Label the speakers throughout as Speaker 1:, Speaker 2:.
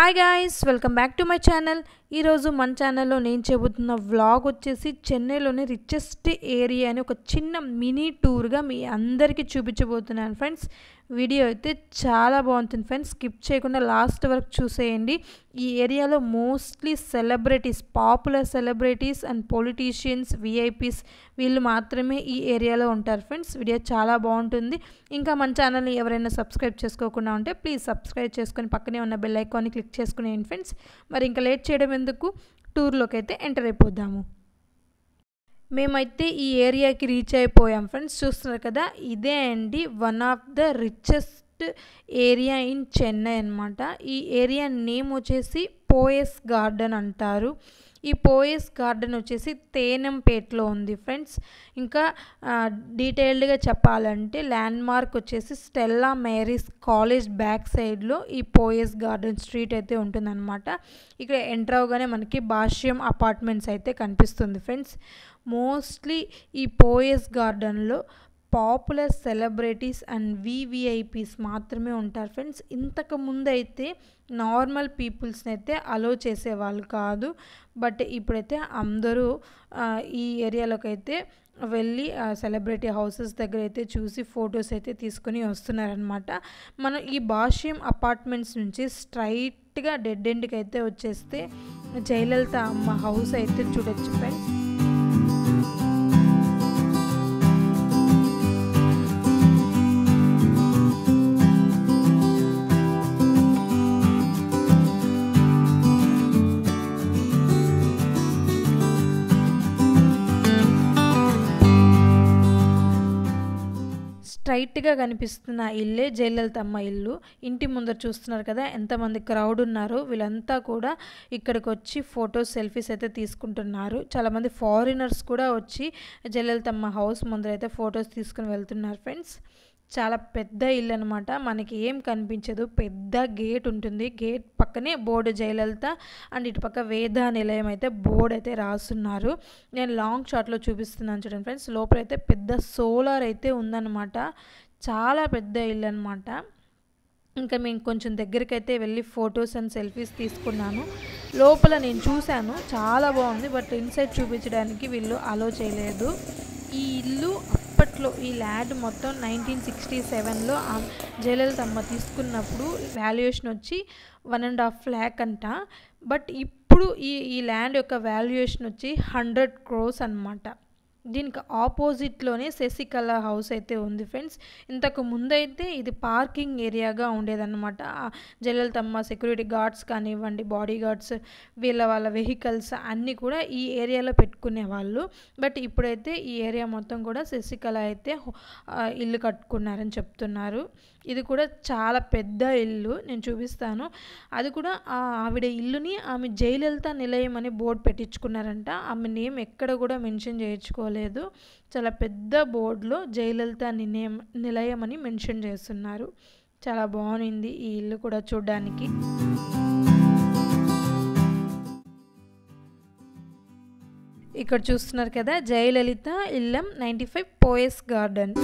Speaker 1: Hi guys, welcome back to my channel. ఈరోజు మన ఛానల్లో నేను చెబుతున్న వ్లాగ్ వచ్చేసి చెన్నైలోని రిచెస్ట్ ఏరియా అని ఒక చిన్న మినీ టూర్గా మీ అందరికీ చూపించబోతున్నాను ఫ్రెండ్స్. వీడియో అయితే చాలా బాగుంటుంది ఫ్రెండ్స్, స్కిప్ చేయకుండా లాస్ట్ వరకు చూసేయండి. ఈ ఏరియాలో mostly celebrities, popular celebrities and politicians, VIPs వీళ్ళు మాత్రమే ఈ ఏరియాలో ఉంటారు ఫ్రెండ్స్. వీడియో చాలా బాగుంటుంది. ఇంకా మన ఛానల్ని ఎవరైనా సబ్స్క్రైబ్ చేసుకోకుండా ఉంటే ప్లీజ్ సబ్స్క్రైబ్ చేసుకొని పక్కనే ఉన్న బెల్ ఐకాన్ని క్లిక్ చేసుకునేయండి ఫ్రెండ్స్. మరి ఇంకా లేట్ చేయడం ఎందుకు, టూర్లోకి అయితే ఎంటర్ అయిపోదాము. మేమైతే ఈ ఏరియాకి రీచ్ అయిపోయాం ఫ్రెండ్స్. చూస్తున్నారు కదా, ఇదే అండి one of the richest area in Chennai అనమాట. ఈ ఏరియా నేమ్ వచ్చేసి పోయస్ గార్డెన్ అంటారు. ఈ పోయస్ గార్డెన్ వచ్చేసి తేనంపేటలో ఉంది ఫ్రెండ్స్. ఇంకా డీటెయిల్డ్గా చెప్పాలంటే ల్యాండ్ మార్క్ వచ్చేసి స్టెల్లా మేరీస్ కాలేజ్ బ్యాక్ సైడ్లో ఈ పోయస్ గార్డెన్ స్ట్రీట్ అయితే ఉంటుందన్నమాట. ఇక్కడ ఎంటర్ అవగానే మనకి భాష్యం అపార్ట్మెంట్స్ అయితే కనిపిస్తుంది ఫ్రెండ్స్. మోస్ట్లీ ఈ పోయస్ గార్డెన్లో పాపులర్ సెలబ్రిటీస్ అండ్ వివిఐపీస్ మాత్రమే ఉంటారు ఫ్రెండ్స్. ఇంతకు ముందు అయితే నార్మల్ పీపుల్స్ని అయితే అలో చేసేవాళ్ళు కాదు, బట్ ఇప్పుడైతే అందరూ ఈ ఏరియాలోకి అయితే వెళ్ళి సెలబ్రిటీ హౌసెస్ దగ్గర అయితే చూసి ఫొటోస్ అయితే తీసుకొని వస్తున్నారనమాట. మనం ఈ భాష్యం అపార్ట్మెంట్స్ నుంచి స్ట్రైట్గా డెడ్ ఎండ్కి అయితే వచ్చేస్తే జయలలిత అమ్మ హౌస్ అయితే చూడొచ్చు ఫ్రెండ్స్. స్ట్రైట్గా కనిపిస్తున్న ఇల్లే జయలలిత అమ్మ ఇల్లు. ఇంటి ముందర చూస్తున్నారు కదా ఎంతమంది క్రౌడ్ ఉన్నారో. వీళ్ళంతా కూడా ఇక్కడికి వచ్చి ఫొటోస్, సెల్ఫీస్ అయితే తీసుకుంటున్నారు. చాలామంది ఫారినర్స్ కూడా వచ్చి జయలలిత అమ్మ హౌస్ ముందర అయితే ఫొటోస్ తీసుకుని వెళ్తున్నారు ఫ్రెండ్స్. చాలా పెద్ద ఇల్లు అనమాట. మనకి ఏం కనిపించదు, పెద్ద గేట్ ఉంటుంది. గేట్ పక్కనే బోర్డు జయలలిత అండ్ ఇటు పక్క వేద నిలయం అయితే బోర్డు అయితే రాస్తున్నారు. నేను లాంగ్ షాట్లో చూపిస్తున్నాను చూడండి ఫ్రెండ్స్. లోపల అయితే పెద్ద సోలార్ అయితే ఉందన్నమాట. చాలా పెద్ద ఇల్లు అనమాట. ఇంకా మేము కొంచెం దగ్గరికి అయితే వెళ్ళి ఫొటోస్ అండ్ సెల్ఫీస్ తీసుకున్నాను. లోపల నేను చూశాను, చాలా బాగుంది, బట్ ఇన్సైడ్ చూపించడానికి వీళ్ళు అలో చేయలేదు. ఈ ఇల్లు అప్పట్లో ఈ ల్యాండ్ మొత్తం 1967లో జయలలిత అమ్మ తీసుకున్నప్పుడు వాల్యుయేషన్ వచ్చి 1.5 lakh అంట. బట్ ఇప్పుడు ఈ ల్యాండ్ యొక్క వాల్యుయేషన్ వచ్చి 100 crores అనమాట. దీనికి ఆపోజిట్లోనే శశికళ హౌస్ అయితే ఉంది ఫ్రెండ్స్. ఇంతకు ముందైతే ఇది పార్కింగ్ ఏరియాగా ఉండేదన్నమాట. జయలలిత అమ్మ సెక్యూరిటీ గార్డ్స్ కానివ్వండి, బాడీ గార్డ్స్, వాళ్ళ వెహికల్స్ అన్నీ కూడా ఈ ఏరియాలో పెట్టుకునేవాళ్ళు. బట్ ఇప్పుడైతే ఈ ఏరియా మొత్తం కూడా శశికళ అయితే ఇల్లు కట్టుకున్నారని చెప్తున్నారు. ఇది కూడా చాలా పెద్ద ఇల్లు, నేను చూపిస్తాను. అది కూడా ఆవిడ ఇల్లుని ఆమె జయలలిత నిలయం అని బోర్డు పెట్టించుకున్నారంట. ఆమె నేమ్ ఎక్కడ కూడా మెన్షన్ చేయించుకోలేదు. చాలా పెద్ద బోర్డులో జయలలిత నిలయం అని మెన్షన్ చేస్తున్నారు. చాలా బాగుంది ఈ ఇల్లు కూడా చూడడానికి. ఇక్కడ చూస్తున్నారు కదా, జయలలిత ఇల్లం 95 పోయస్ గార్డెన్.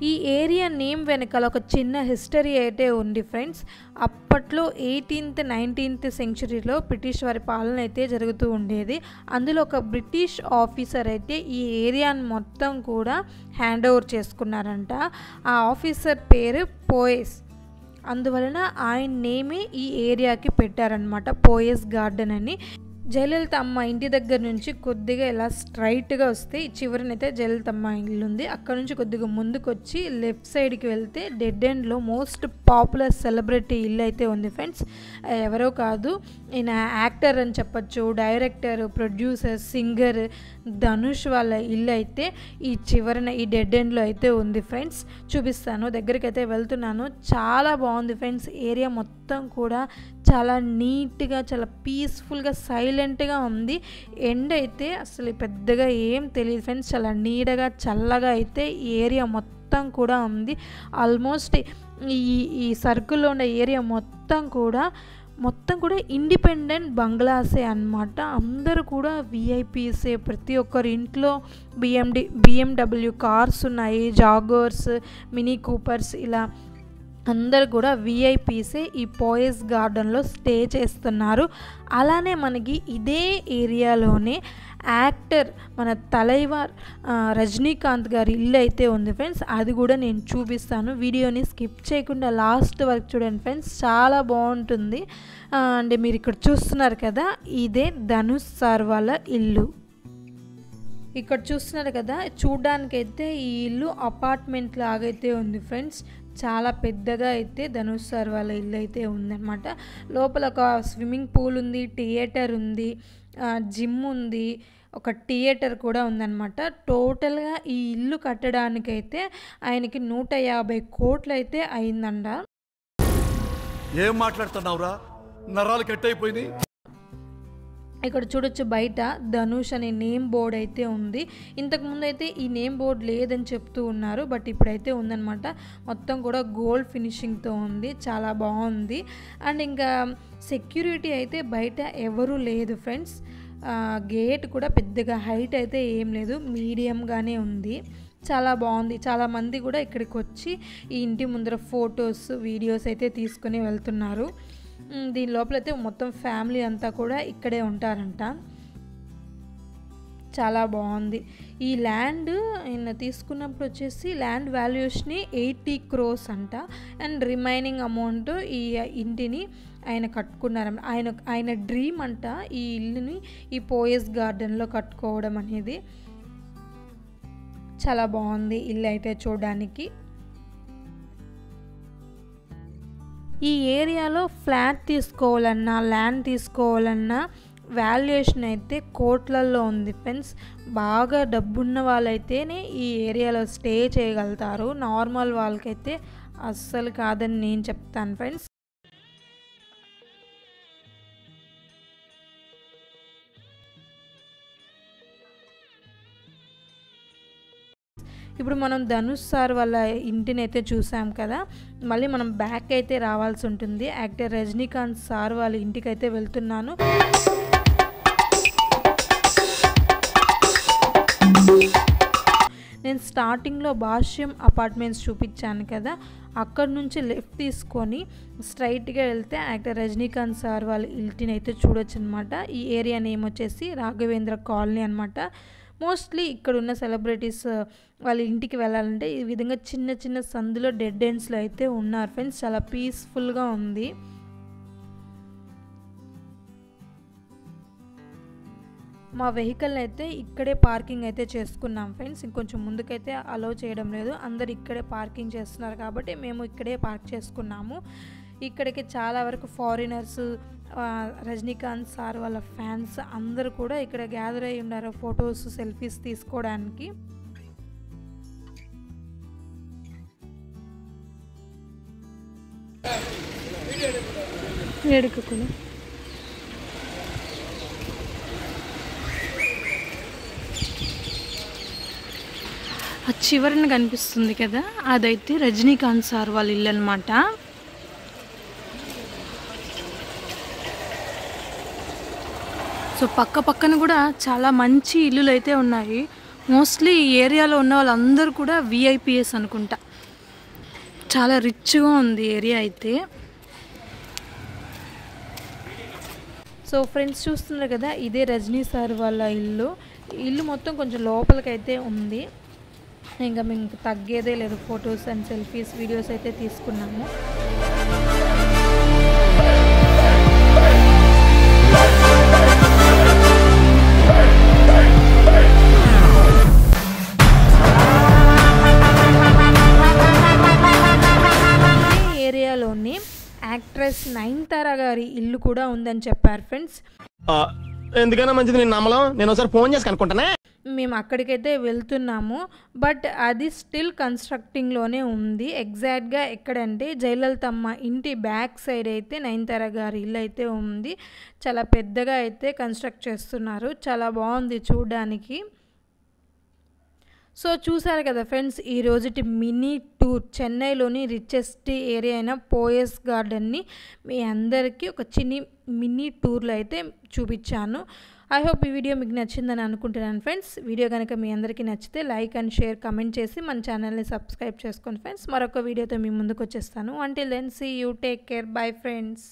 Speaker 1: ఈ ఏరియా నేమ్ వెనకాల ఒక చిన్న హిస్టరీ అయితే ఉంది ఫ్రెండ్స్. అప్పట్లో 18th 19th సెంచురీలో బ్రిటిష్ వారి పాలన అయితే జరుగుతూ ఉండేది. అందులో ఒక బ్రిటిష్ ఆఫీసర్ అయితే ఈ ఏరియాని మొత్తం కూడా హ్యాండ్ ఓవర్ చేసుకున్నారంట. ఆ ఆఫీసర్ పేరు పోయస్. అందువలన ఆయన నేమే ఈ ఏరియాకి పెట్టారనమాట, పోయస్ గార్డెన్ అని. జయలలిత అమ్మ ఇంటి దగ్గర నుంచి కొద్దిగా ఇలా స్ట్రైట్గా వస్తే ఈ చివరినైతే జయలలిత అమ్మ ఇల్లు ఉంది. అక్కడ నుంచి కొద్దిగా ముందుకు వచ్చి లెఫ్ట్ సైడ్కి వెళ్తే డెడ్ ఎండ్లో మోస్ట్ పాపులర్ సెలబ్రిటీ ఇల్లు అయితే ఉంది ఫ్రెండ్స్. ఎవరో కాదు, ఈయన యాక్టర్ అని చెప్పచ్చు, డైరెక్టర్, ప్రొడ్యూసర్, సింగర్ ధనుష్ వాళ్ళ ఇల్లు అయితే ఈ చివరన ఈ డెడ్ ఎండ్లో అయితే ఉంది ఫ్రెండ్స్. చూపిస్తాను, దగ్గరికి అయితే వెళ్తున్నాను. చాలా బాగుంది ఫ్రెండ్స్. ఏరియా మొత్తం కూడా చాలా నీట్గా, చాలా పీస్ఫుల్గా, సైలెంట్గా ఉంది. ఎండ్ అయితే అసలు పెద్దగా ఏం తెలియదు ఫ్రెండ్స్. చాలా నీడగా, చల్లగా అయితే ఈ ఏరియా మొత్తం కూడా ఉంది. ఆల్మోస్ట్ ఈ సర్కిల్లో ఉన్న ఏరియా మొత్తం కూడా మొత్తం కూడా ఇండిపెండెంట్ బంగ్లాసే అన్నమాట. అందరూ కూడా విఐపీసే. ప్రతి ఒక్కరి ఇంట్లో బిఎండబ్ల్యూ కార్స్ ఉన్నాయి, జాగర్స్, మినీ కూపర్స్, ఇలా అందరు కూడా విఐపీసే ఈ పోయస్ గార్డెన్లో స్టే చేస్తున్నారు. అలానే మనకి ఇదే ఏరియాలోనే యాక్టర్ మన తలైవార్ రజనీకాంత్ గారి ఇల్లు అయితే ఉంది ఫ్రెండ్స్. అది కూడా నేను చూపిస్తాను. వీడియోని స్కిప్ చేయకుండా లాస్ట్ వరకు చూడండి ఫ్రెండ్స్, చాలా బాగుంటుంది. అంటే మీరు ఇక్కడ చూస్తున్నారు కదా, ఇదే ధనుష్ సార్ వాళ్ళ ఇల్లు. ఇక్కడ చూస్తున్నారు కదా, చూడ్డానికైతే ఈ ఇల్లు అపార్ట్మెంట్ లాగైతే ఉంది ఫ్రెండ్స్. చాలా పెద్దగా అయితే ధనుష్ సార్ వాళ్ళ ఇల్లు అయితే ఉందన్నమాట. లోపల ఒక స్విమ్మింగ్ పూల్ ఉంది, థియేటర్ ఉంది, జిమ్ ఉంది, ఒక థియేటర్ కూడా ఉందన్నమాట. టోటల్గా ఈ ఇల్లు కట్టడానికైతే ఆయనకి 150 కోట్లు అయితే అయిందంట.
Speaker 2: ఏం మాట్లాడుతున్నావురా, నరాలు కట్ అయిపోయింది.
Speaker 1: ఇక్కడ చూడొచ్చు బయట ధనుష్ అనే నేమ్ బోర్డ్ అయితే ఉంది. ఇంతకుముందు అయితే ఈ నేమ్ బోర్డ్ లేదని చెప్తూ ఉన్నారు, బట్ ఇప్పుడైతే ఉందన్నమాట. మొత్తం కూడా గోల్డ్ ఫినిషింగ్తో ఉంది, చాలా బాగుంది. అండ్ ఇంకా సెక్యూరిటీ అయితే బయట ఎవరూ లేదు ఫ్రెండ్స్. గేట్ కూడా పెద్దగా హైట్ అయితే ఏం లేదు, మీడియంగానే ఉంది. చాలా బాగుంది. చాలామంది కూడా ఇక్కడికి వచ్చి ఈ ఇంటి ముందర ఫొటోస్, వీడియోస్ అయితే తీసుకొని వెళ్తున్నారు. దీని లోపలైతే మొత్తం ఫ్యామిలీ అంతా కూడా ఇక్కడే ఉంటారంట. చాలా బాగుంది. ఈ ల్యాండ్ ఆయన తీసుకున్నప్పుడు వచ్చేసి ల్యాండ్ వాల్యూస్ని 80 crores అంట. అండ్ రిమైనింగ్ అమౌంట్ ఈ ఇంటిని ఆయన కట్టుకున్నారు. ఆయన డ్రీమ్ అంట ఈ ఇల్లుని ఈ పోయస్ గార్డెన్లో కట్టుకోవడం అనేది. చాలా బాగుంది ఇల్లు అయితే చూడడానికి. ఈ ఏరియాలో ఫ్లాట్ తీసుకోవాలన్నా, ల్యాండ్ తీసుకోవాలన్నా వాల్యుయేషన్ అయితే కోట్లల్లో ఉంది ఫ్రెండ్స్. బాగా డబ్బున్న వాళ్ళైతేనే ఈ ఏరియాలో స్టే చేయగలుగుతారు, నార్మల్ వాళ్ళకైతే అస్సలు కాదని నేను చెప్తాను ఫ్రెండ్స్. ఇప్పుడు మనం ధనుష్ సార్ వాళ్ళ ఇంటిని అయితే చూసాం కదా, మళ్ళీ మనం బ్యాక్ అయితే రావాల్సి ఉంటుంది. యాక్టర్ రజనీకాంత్ సార్ వాళ్ళ ఇంటికి అయితే వెళ్తున్నాను. నేను స్టార్టింగ్లో భాష్యం అపార్ట్మెంట్స్ చూపించాను కదా, అక్కడ నుంచి లెఫ్ట్ తీసుకొని స్ట్రైట్గా వెళ్తే యాక్టర్ రజనీకాంత్ సార్ వాళ్ళ ఇంటిని అయితే చూడొచ్చు అనమాట. ఈ ఏరియా నేమ్ వచ్చేసి రాఘవేంద్ర కాలనీ అనమాట. మోస్ట్లీ ఇక్కడ ఉన్న సెలబ్రిటీస్ వాళ్ళ ఇంటికి వెళ్ళాలంటే ఈ విధంగా చిన్న చిన్న సందులో డెడ్ ఎండ్స్లో అయితే ఉన్నారు ఫ్రెండ్స్. చాలా పీస్ఫుల్గా ఉంది. మా వెహికల్ని అయితే ఇక్కడే పార్కింగ్ అయితే చేసుకున్నాం ఫ్రెండ్స్. ఇంకొంచెం ముందుకైతే అలో చేయడం లేదు, అందరు ఇక్కడే పార్కింగ్ చేస్తున్నారు కాబట్టి మేము ఇక్కడే పార్క్ చేసుకున్నాము. ఇక్కడికి చాలా వరకు ఫారినర్స్, రజనీకాంత్ సార్ వాళ్ళ ఫ్యాన్స్ అందరూ కూడా ఇక్కడ గ్యాదర్ అయ్యి ఉన్నారు ఫొటోస్, సెల్ఫీస్ తీసుకోవడానికి. ఆ చివరిని కనిపిస్తుంది కదా, అదైతే రజనీకాంత్ సార్ వాళ్ళ ఇల్లు అనమాట. సో పక్క పక్కన కూడా చాలా మంచి ఇల్లులు అయితే ఉన్నాయి. మోస్ట్లీ ఈ ఏరియాలో ఉన్న వాళ్ళందరూ కూడా విఐపిఎస్ అనుకుంటా. చాలా రిచ్గా ఉంది ఏరియా అయితే. సో ఫ్రెండ్స్ చూస్తున్నారు కదా, ఇదే రజనీ సార్ వాళ్ళ ఇల్లు. ఇల్లు మొత్తం కొంచెం లోపలికైతే ఉంది. ఇంకా మేము తగ్గేదే లేదు, ఫొటోస్ అండ్ సెల్ఫీస్, వీడియోస్ అయితే తీసుకున్నాము. ఏరియాలోనే యాక్ట్రెస్ నయనతార గారి ఇల్లు కూడా ఉందని చెప్పారు ఫ్రెండ్స్.
Speaker 3: ఎందుకైనా మంచిది నేను నమ్మలం, నేను ఒకసారి ఫోన్ చేసి కనుక్కుంటానే.
Speaker 1: మేము అక్కడికైతే వెళ్తున్నాము, బట్ అది స్టిల్ కన్స్ట్రక్టింగ్లోనే ఉంది. ఎగ్జాక్ట్గా ఎక్కడంటే జయలలితమ్మ ఇంటి బ్యాక్ సైడ్ అయితే నయనతార గారి ఇల్లు అయితే ఉంది. చాలా పెద్దగా అయితే కన్స్ట్రక్ట్ చేస్తున్నారు, చాలా బాగుంది చూడడానికి. సో చూసారు కదా ఫ్రెండ్స్, ఈ రోజుటి మినీ టూర్ చెన్నైలోని రిచెస్ట్ ఏరియా అయిన పోయస్ గార్డెన్ని మీ అందరికీ ఒక మినీ టూర్లో అయితే చూపించాను. ఐ హోప్ ఈ వీడియో మీకు నచ్చిందని అనుకుంటున్నాను ఫ్రెండ్స్. వీడియో కనుక మీ అందరికీ నచ్చితే లైక్ అండ్ షేర్ కమెంట్ చేసి మన ఛానల్ని సబ్స్క్రైబ్ చేసుకోండి ఫ్రెండ్స్. మరొక వీడియోతో మీ ముందుకు వచ్చేస్తాను. Until then see you, take care, bye friends.